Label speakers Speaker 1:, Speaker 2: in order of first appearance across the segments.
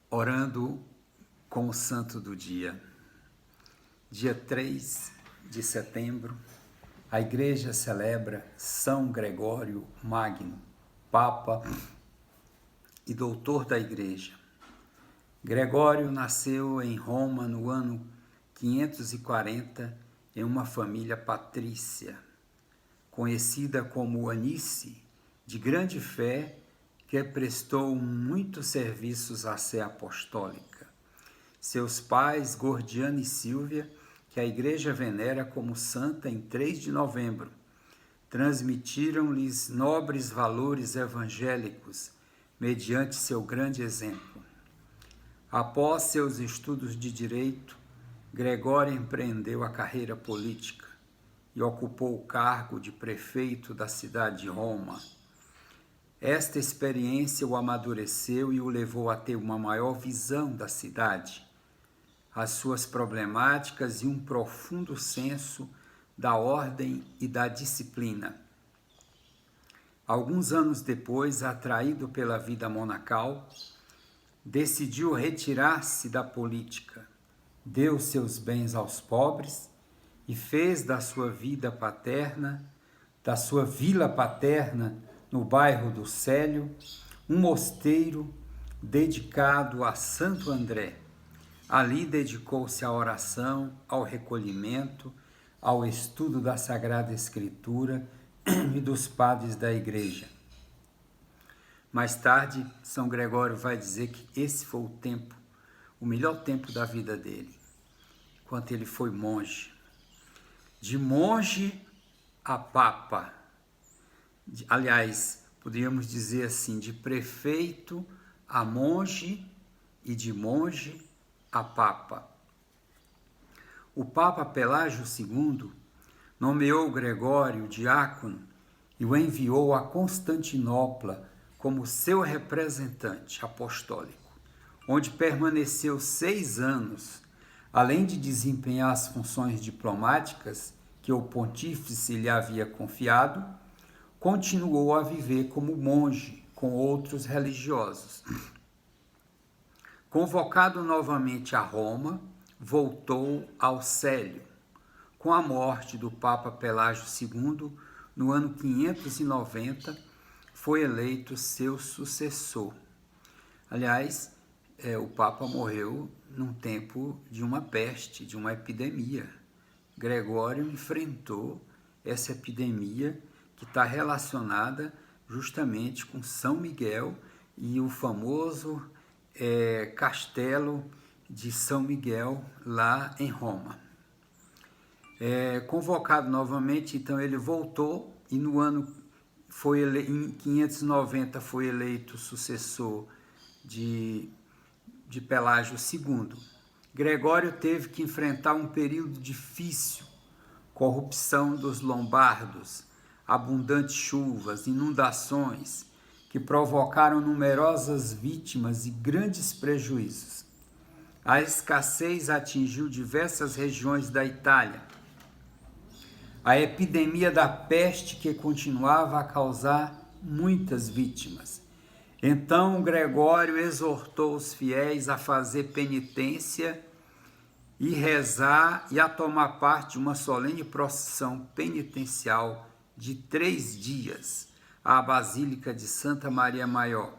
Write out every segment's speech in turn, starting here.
Speaker 1: Orando com o Santo do Dia. Dia 3 de setembro, a Igreja celebra São Gregório Magno, Papa e Doutor da Igreja. Gregório nasceu em Roma no ano 540 em uma família patrícia, conhecida como Anice, de grande fé, que prestou muitos serviços à sé apostólica. Seus pais, Gordiano e Sílvia, que a Igreja venera como santa em 3 de novembro, transmitiram-lhes nobres valores evangélicos mediante seu grande exemplo. Após seus estudos de direito, Gregório empreendeu a carreira política e ocupou o cargo de prefeito da cidade de Roma. Esta experiência o amadureceu e o levou a ter uma maior visão da cidade, as suas problemáticas e um profundo senso da ordem e da disciplina. Alguns anos depois, atraído pela vida monacal, decidiu retirar-se da política, deu seus bens aos pobres e fez da sua vila paterna, no bairro do Célio, um mosteiro dedicado a Santo André. Ali dedicou-se à oração, ao recolhimento, ao estudo da Sagrada Escritura e dos padres da Igreja. Mais tarde, São Gregório vai dizer que esse foi o melhor tempo da vida dele, enquanto ele foi monge. De monge a papa. Aliás, poderíamos dizer assim, de prefeito a monge e de monge a papa. O Papa Pelágio II nomeou Gregório diácono e o enviou a Constantinopla como seu representante apostólico, onde permaneceu 6 anos, além de desempenhar as funções diplomáticas que o pontífice lhe havia confiado. Continuou a viver como monge com outros religiosos. Convocado novamente a Roma, voltou ao Célio. Com a morte do Papa Pelágio II, no ano 590, foi eleito seu sucessor. Aliás, o Papa morreu num tempo de uma peste, de uma epidemia. Gregório enfrentou essa epidemia que está relacionada justamente com São Miguel e o famoso castelo de São Miguel lá em Roma. Convocado novamente, então ele voltou e no ano em 590 foi eleito sucessor de Pelágio II. Gregório teve que enfrentar um período difícil, corrupção dos lombardos, abundantes chuvas, inundações, que provocaram numerosas vítimas e grandes prejuízos. A escassez atingiu diversas regiões da Itália. A epidemia da peste que continuava a causar muitas vítimas. Então Gregório exortou os fiéis a fazer penitência e rezar e a tomar parte de uma solene procissão penitencial de 3 dias à Basílica de Santa Maria Maior.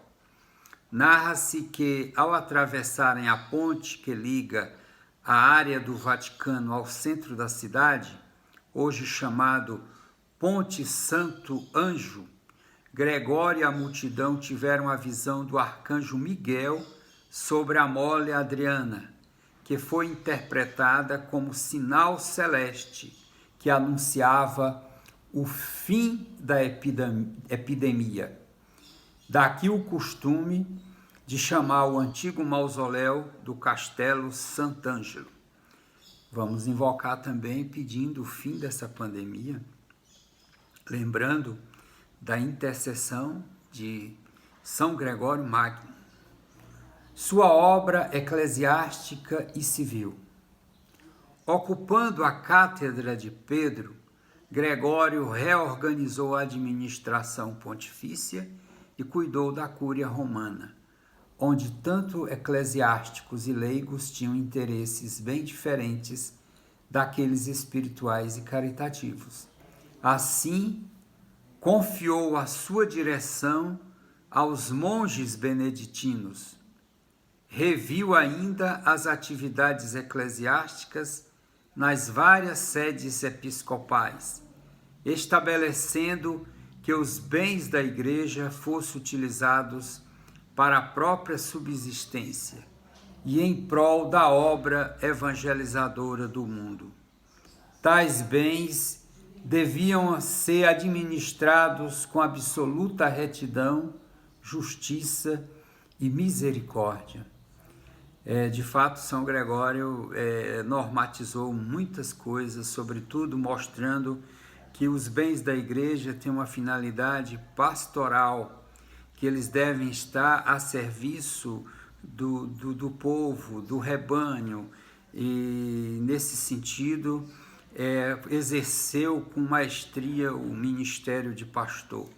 Speaker 1: Narra-se que, ao atravessarem a ponte que liga a área do Vaticano ao centro da cidade, hoje chamado Ponte Santo Anjo, Gregório e a multidão tiveram a visão do arcanjo Miguel sobre a mole Adriana, que foi interpretada como sinal celeste que anunciava o fim da epidemia. Daqui o costume de chamar o antigo mausoléu do Castelo Sant'Angelo. Vamos invocar também pedindo o fim dessa pandemia, lembrando da intercessão de São Gregório Magno. Sua obra eclesiástica e civil. Ocupando a cátedra de Pedro, Gregório reorganizou a administração pontifícia e cuidou da cúria romana, onde tanto eclesiásticos e leigos tinham interesses bem diferentes daqueles espirituais e caritativos. Assim, confiou a sua direção aos monges beneditinos. Reviu ainda as atividades eclesiásticas nas várias sedes episcopais, estabelecendo que os bens da igreja fossem utilizados para a própria subsistência e em prol da obra evangelizadora do mundo. Tais bens deviam ser administrados com absoluta retidão, justiça e misericórdia. De fato, São Gregório normatizou muitas coisas, sobretudo mostrando que os bens da igreja têm uma finalidade pastoral, que eles devem estar a serviço do povo, do rebanho, e nesse sentido exerceu com maestria o ministério de pastor.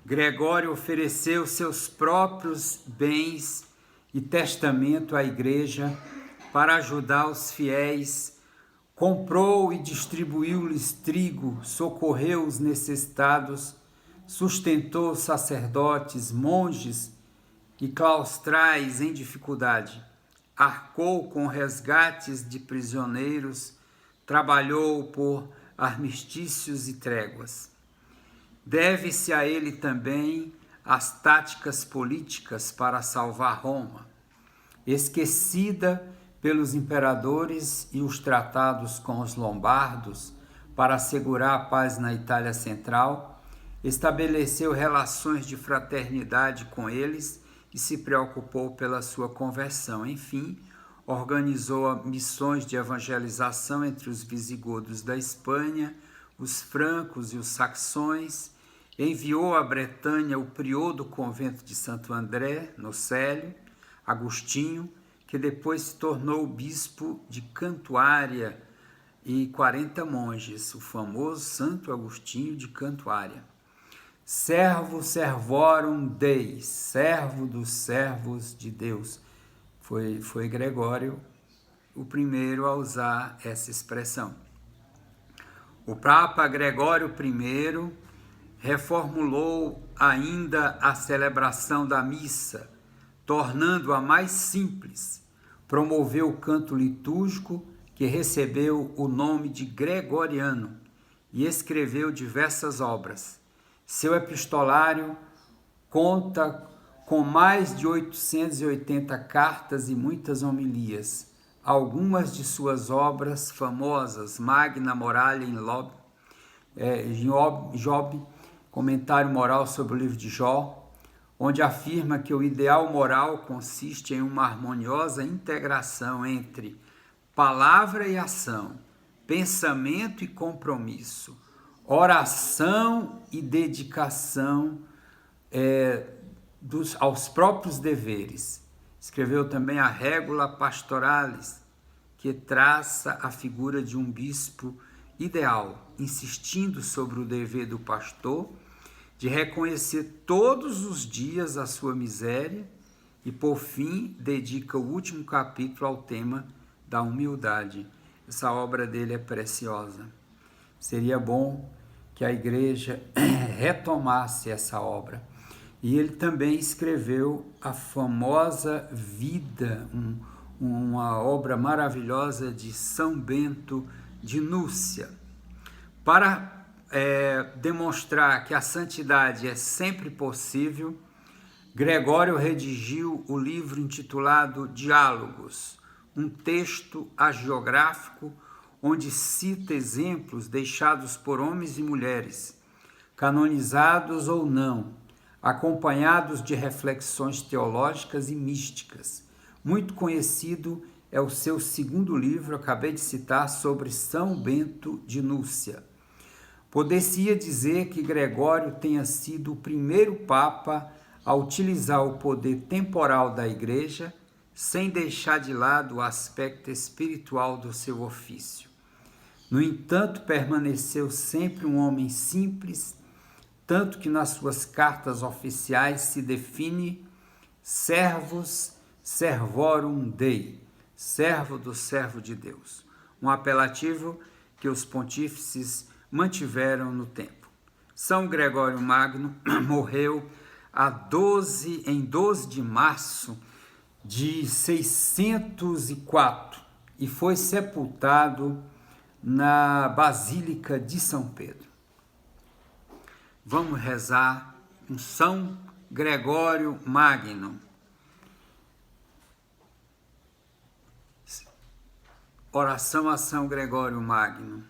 Speaker 1: Gregório ofereceu seus próprios bens e testamento à igreja para ajudar os fiéis, comprou e distribuiu-lhes trigo, socorreu os necessitados, sustentou sacerdotes, monges e claustrais em dificuldade, arcou com resgates de prisioneiros, trabalhou por armistícios e tréguas. Deve-se a ele também as táticas políticas para salvar Roma, esquecida pelos imperadores, e os tratados com os lombardos para assegurar a paz na Itália Central. Estabeleceu relações de fraternidade com eles e se preocupou pela sua conversão. Enfim, organizou missões de evangelização entre os visigodos da Espanha, os francos e os saxões. Enviou à Bretanha o prior do convento de Santo André, no Célio, Agostinho, que depois se tornou bispo de Cantuária, e 40 monges, o famoso Santo Agostinho de Cantuária. Servo servorum Dei, servo dos servos de Deus. Foi Gregório o primeiro a usar essa expressão. O Papa Gregório I reformulou ainda a celebração da missa, tornando-a mais simples. Promoveu o canto litúrgico, que recebeu o nome de gregoriano, e escreveu diversas obras. Seu epistolário conta com mais de 880 cartas e muitas homilias. Algumas de suas obras famosas, Magna Moralia in Job, comentário moral sobre o livro de Jó, onde afirma que o ideal moral consiste em uma harmoniosa integração entre palavra e ação, pensamento e compromisso, oração e dedicação aos próprios deveres. Escreveu também a Regula Pastoralis, que traça a figura de um bispo ideal, insistindo sobre o dever do pastor de reconhecer todos os dias a sua miséria e, por fim, dedica o último capítulo ao tema da humildade. Essa obra dele é preciosa. Seria bom que a igreja retomasse essa obra. E ele também escreveu a famosa Vida, uma obra maravilhosa de São Bento de Núcia. Para demonstrar que a santidade é sempre possível, Gregório redigiu o livro intitulado Diálogos, um texto hagiográfico onde cita exemplos deixados por homens e mulheres, canonizados ou não, acompanhados de reflexões teológicas e místicas. Muito conhecido é o seu segundo livro, acabei de citar, sobre São Bento de Núcia. Poder-se-ia dizer que Gregório tenha sido o primeiro Papa a utilizar o poder temporal da Igreja sem deixar de lado o aspecto espiritual do seu ofício. No entanto, permaneceu sempre um homem simples, tanto que nas suas cartas oficiais se define Servus servorum Dei, servo do servo de Deus, um apelativo que os pontífices mantiveram no tempo. São Gregório Magno morreu em 12 de março de 604 e foi sepultado na Basílica de São Pedro. Vamos rezar com São Gregório Magno. Oração a São Gregório Magno.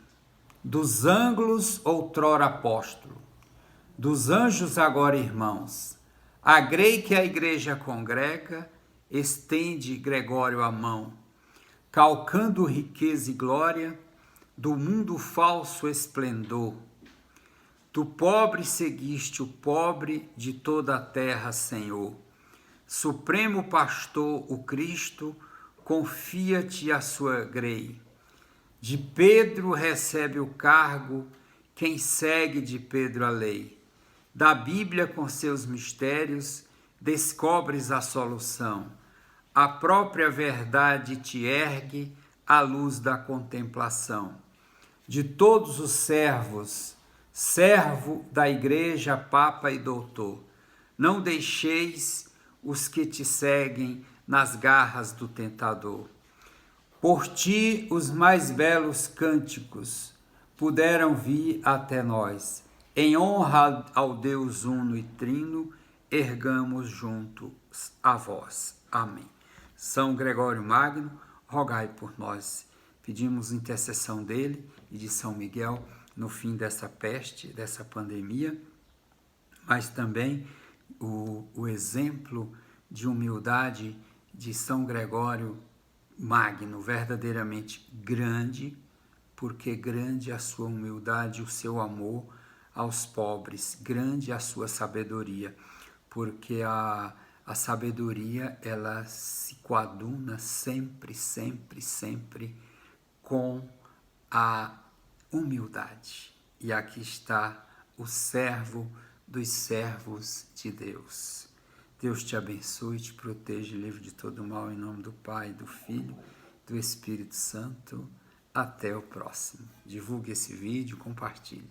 Speaker 1: Dos ângulos outrora apóstolo, dos anjos agora irmãos, agrei que a igreja congrega, estende Gregório a mão, calcando riqueza e glória, do mundo falso esplendor. Tu pobre seguiste o pobre de toda a terra, Senhor. Supremo pastor, o Cristo, confia-te a sua grei. De Pedro recebe o cargo quem segue de Pedro a lei. Da Bíblia com seus mistérios descobres a solução. A própria verdade te ergue à luz da contemplação. De todos os servos, servo da igreja, papa e doutor, não deixeis os que te seguem nas garras do tentador. Por ti os mais belos cânticos puderam vir até nós. Em honra ao Deus uno e trino, ergamos juntos a vós. Amém. São Gregório Magno, rogai por nós. Pedimos intercessão dele e de São Miguel no fim dessa peste, dessa pandemia, mas também o exemplo de humildade de São Gregório Magno, verdadeiramente grande, porque grande a sua humildade, o seu amor aos pobres, grande a sua sabedoria, porque a sabedoria, ela se coaduna sempre, sempre, sempre com a humildade. E aqui está o servo dos servos de Deus. Deus te abençoe, te proteja e livre de todo mal, em nome do Pai, do Filho, do Espírito Santo. Até o próximo. Divulgue esse vídeo, compartilhe.